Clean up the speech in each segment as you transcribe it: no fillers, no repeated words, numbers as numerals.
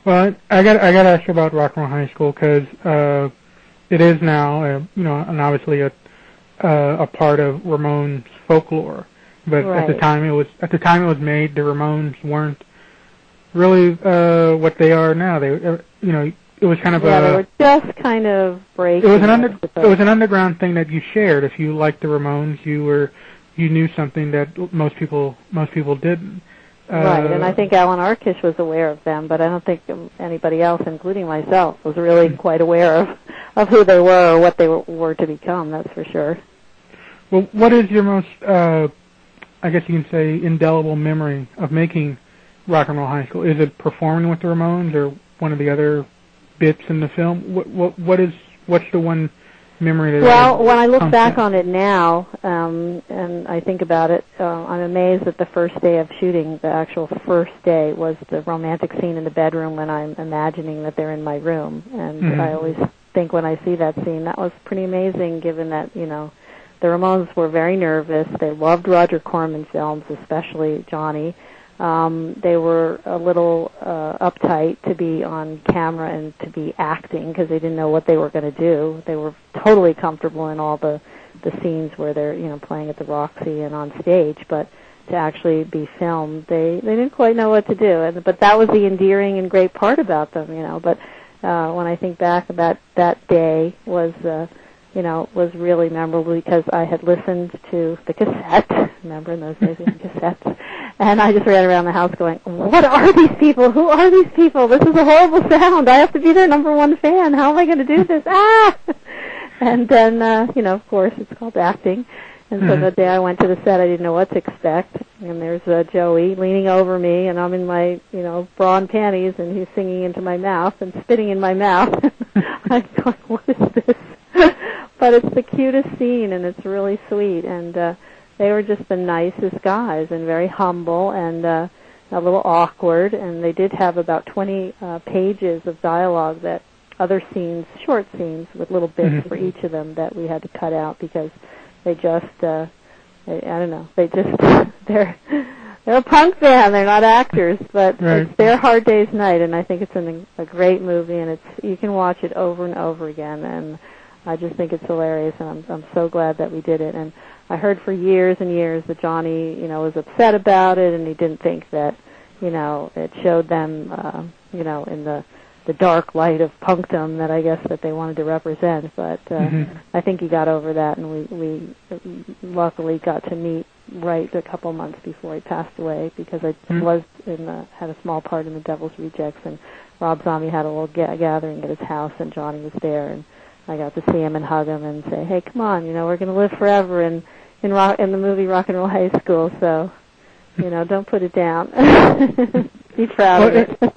Well, I got to ask you about Rock and Roll High School because it is now, and obviously a part of Ramones folklore. But right. at the time it was made, the Ramones weren't really what they are now. They, it was kind of they were just kind of breaking. It was an underground thing that you shared. If you liked the Ramones, you knew something that most people didn't. Right, and I think Alan Arkish was aware of them, but I don't think anybody else, including myself, was really quite aware of who they were or what they were to become, that's for sure. Well, what is your most, I guess you can say, indelible memory of making Rock and Roll High School? Is it performing with the Ramones or one of the other bits in the film? What's the one memory that... Well, when I look back on it now, and I think about it, I'm amazed that the first day of shooting, the actual first day, was the romantic scene in the bedroom when I'm imagining that they're in my room. And I always think when I see that scene, that was pretty amazing, given that, the Ramones were very nervous. They loved Roger Corman films, especially Johnny. They were a little uptight to be on camera and to be acting because they didn't know what they were going to do. They were totally comfortable in all the scenes where they're playing at the Roxy and on stage, but to actually be filmed, they didn't quite know what to do. But that was the endearing and great part about them, But when I think back about that day was really memorable because I had listened to the cassette. Remember in those days we had cassettes. And I just ran around the house going, what are these people? Who are these people? This is a horrible sound. I have to be their number one fan. How am I going to do this? Ah! And then, of course, it's called acting. And so the day I went to the set, I didn't know what to expect. And there's Joey leaning over me, and I'm in my, bra and panties, and he's singing into my mouth and spitting in my mouth. I'm going, what is this? But it's the cutest scene, and it's really sweet. And they were just the nicest guys and very humble and a little awkward. And they did have about 20 pages of dialogue that other scenes, short scenes with little bits for each of them that we had to cut out because they just, I don't know, they're a punk band. They're not actors, but it's their Hard Day's Night, and I think it's a great movie, and you can watch it over and over again, and I just think it's hilarious, and I'm so glad that we did it. And I heard for years and years that Johnny, was upset about it, and he didn't think that, it showed them, in the dark light of punkdom that I guess that they wanted to represent. But I think he got over that, and we luckily got to meet right a couple months before he passed away because I had a small part in the Devil's Rejects, and Rob Zombie had a little gathering at his house, and Johnny was there, and I got to see him and hug him and say, "Hey, come on, we're going to live forever in the movie Rock and Roll High School, so don't put it down. Be proud of it."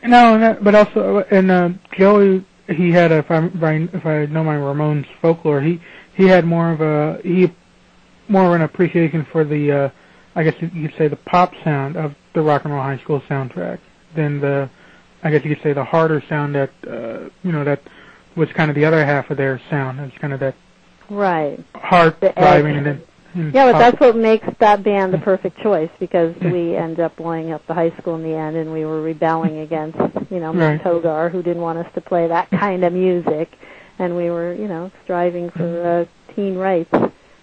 No, but also, and Joey, he had if I know my Ramones folklore, he had more of an appreciation for the, I guess you could say, the pop sound of the Rock and Roll High School soundtrack than I guess you could say, the harder sound that, that was kind of the other half of their sound. It's kind of that heart driving and then. Yeah, but that's what makes that band the perfect choice because we ended up blowing up the high school in the end, and we were rebelling against, Mick Togar, who didn't want us to play that kind of music, and we were, striving for teen rights,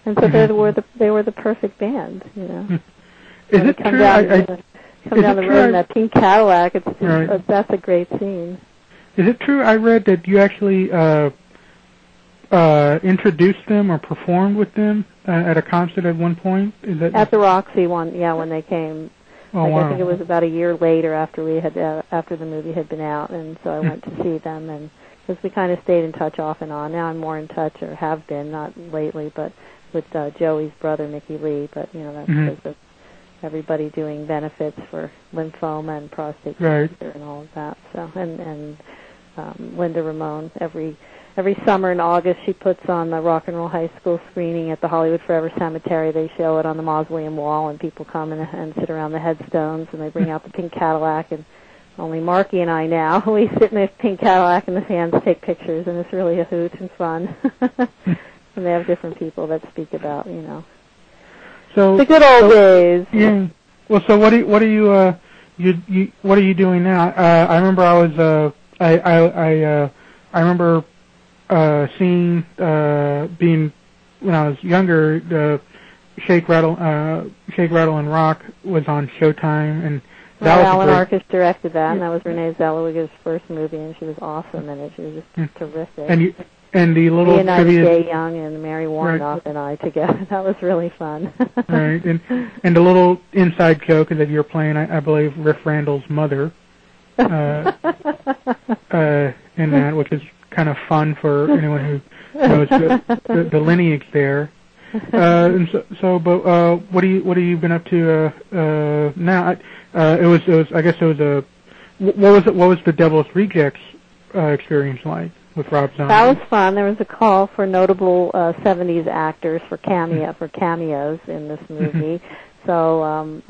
and so they were the perfect band, Is it come true? Come down the road in that pink Cadillac. It's just, that's a great scene. Is it true? I read that you actually introduced them or performed with them at a concert at one point? Is that at the Roxy one? Yeah, when they came. Oh, wow. I think it was about a year later after after the movie had been out, and so I went to see them, and because we kind of stayed in touch off and on. Now I'm more in touch, or have been, not lately, but with Joey's brother Mickey Lee. But that's because of everybody doing benefits for lymphoma and prostate cancer and all of that. So and Linda Ramone every summer in August, she puts on the Rock and Roll High School screening at the Hollywood Forever Cemetery. They show it on the mausoleum wall, and people come and sit around the headstones, and they bring out the pink Cadillac, and only Marky and I now, we sit in the pink Cadillac, and the fans take pictures, and it's really a hoot and fun. And they have different people that speak about, So the good old days. Yeah. Well, so what are you what are you doing now? I remember I remember seeing being when I was younger. Shake, Rattle, and Rock was on Showtime, and that was Alan Arkus directed that, and that was Renee Zellweger's first movie, and she was awesome in it. She was just terrific. And the little Leonidas J. Young and Mary Warnock and I together. That was really fun. Right, and the little inside joke is that you're playing, I believe, Riff Randall's mother in that, which is kind of fun for anyone who knows the lineage there. And but what have you been up to now? What was the Devil's Rejects experience like with Rob Zombie? That was fun. There was a call for notable 70s actors for cameos in this movie. So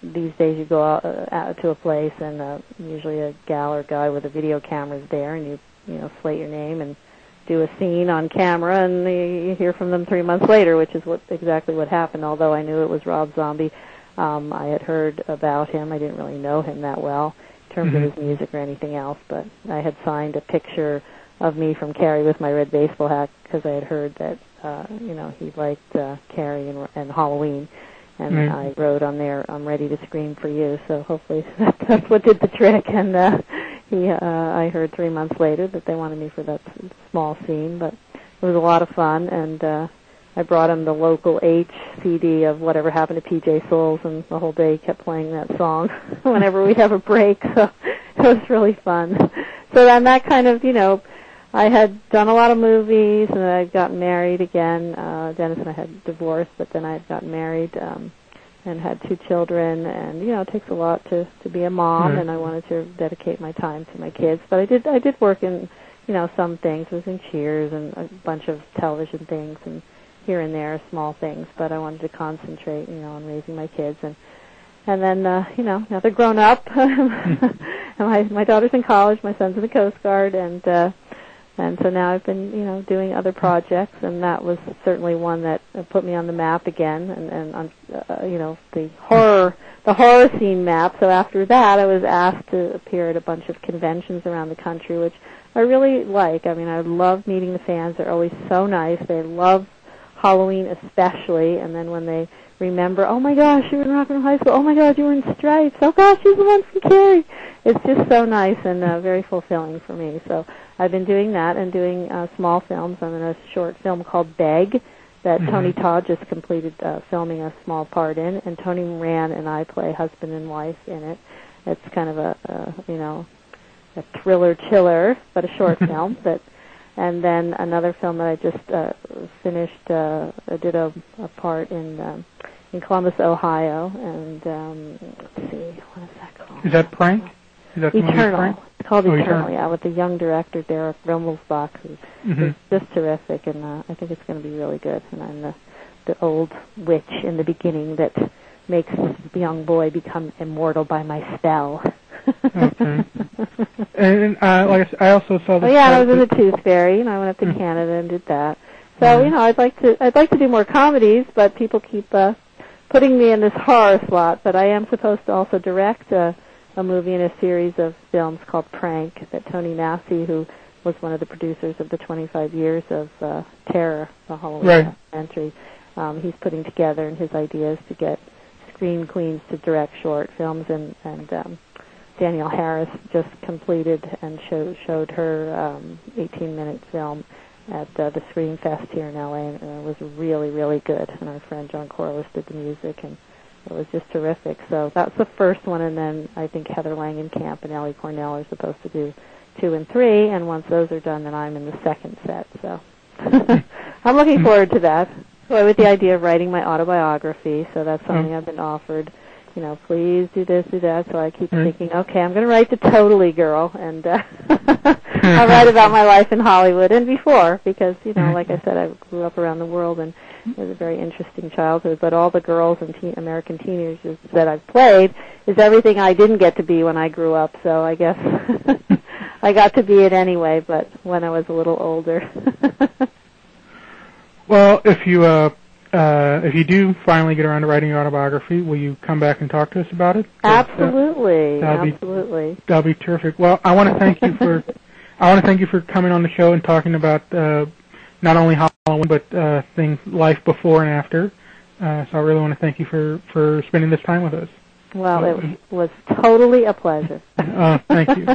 these days you go out to a place and usually a gal or guy with a video camera is there, and you slate your name and do a scene on camera, and you hear from them 3 months later, which is exactly what happened. Although I knew it was Rob Zombie, I had heard about him. I didn't really know him that well in terms of his music or anything else, but I had signed a picture of me from Carrie with my red baseball hat because I had heard that he liked Carrie and Halloween, and I wrote on there, "I'm ready to scream for you." So hopefully that's what did the trick, and I heard 3 months later that they wanted me for that small scene, but it was a lot of fun, and I brought him the local H CD of Whatever Happened to PJ Souls, and the whole day he kept playing that song whenever we'd have a break, so it was really fun. So then that kind of, I had done a lot of movies, and I had gotten married again. Dennis and I had divorced, but then I had gotten married, and had 2 children, and it takes a lot to be a mom, and I wanted to dedicate my time to my kids. But I did work in some things. I was in Cheers and a bunch of television things, and here and there small things. But I wanted to concentrate on raising my kids, and then now they're grown up. And my daughter's in college, my son's in the Coast Guard, and so now I've been, doing other projects, and that was certainly one that put me on the map again, and on, the horror scene map. So after that, I was asked to appear at a bunch of conventions around the country, which I really like. I mean, I love meeting the fans. They're always so nice. They love Halloween especially, and then when they remember, oh my gosh, you were in Rock and Roll High School, oh my God, you were in Stripes, oh gosh, she's the one from Carrie. It's just so nice and very fulfilling for me. So I've been doing that and doing small films. I'm in a short film called Beg that Tony Todd just completed filming a small part in, and Tony Moran and I play husband and wife in it. It's kind of a thriller chiller, but a short film. And then another film that I just finished. I did a part in Columbus, Ohio, and let's see, what is that called? Is that Prank? Is that Eternal. It's called Eternal, Eternal. Yeah, with the young director Derek Rummelsbach, who's just terrific, and I think it's going to be really good. And I'm the old witch in the beginning that makes the young boy become immortal by my spell. Okay. And like I also saw this. Oh yeah, I was in the Tooth Fairy, and I went up to Canada and did that. So I'd like to do more comedies, but people keep putting me in this horror slot. But I am supposed to also direct a movie and a series of films called Prank that Tony Massey, who was one of the producers of the 25 years of Terror, the Halloween documentary, he's putting together, and his idea is to get screen queens to direct short films, and Danielle Harris just completed and showed her 18-minute film at the Screen Fest here in LA, and it was really, really good. And our friend John Corliss did the music, and it was just terrific. So that's the first one, and then I think Heather Langenkamp and Ellie Cornell are supposed to do 2 and 3, and once those are done, then I'm in the second set. So I'm looking forward to that. So with the idea of writing my autobiography, so that's something I've been offered. Please do this, do that. So I keep thinking, okay, I'm going to write the Totally Girl, and I'll write about my life in Hollywood and before, because, like I said, I grew up around the world, and it was a very interesting childhood. But all the girls and American teenagers that I've played is everything I didn't get to be when I grew up. So I guess I got to be it anyway, but when I was a little older. Well, if you do finally get around to writing your autobiography, will you come back and talk to us about it? Absolutely. Absolutely. That'll be terrific. Well, I want to thank you for coming on the show and talking about not only Halloween but life before and after. So I really want to thank you for spending this time with us. Well, it was totally a pleasure. Thank you.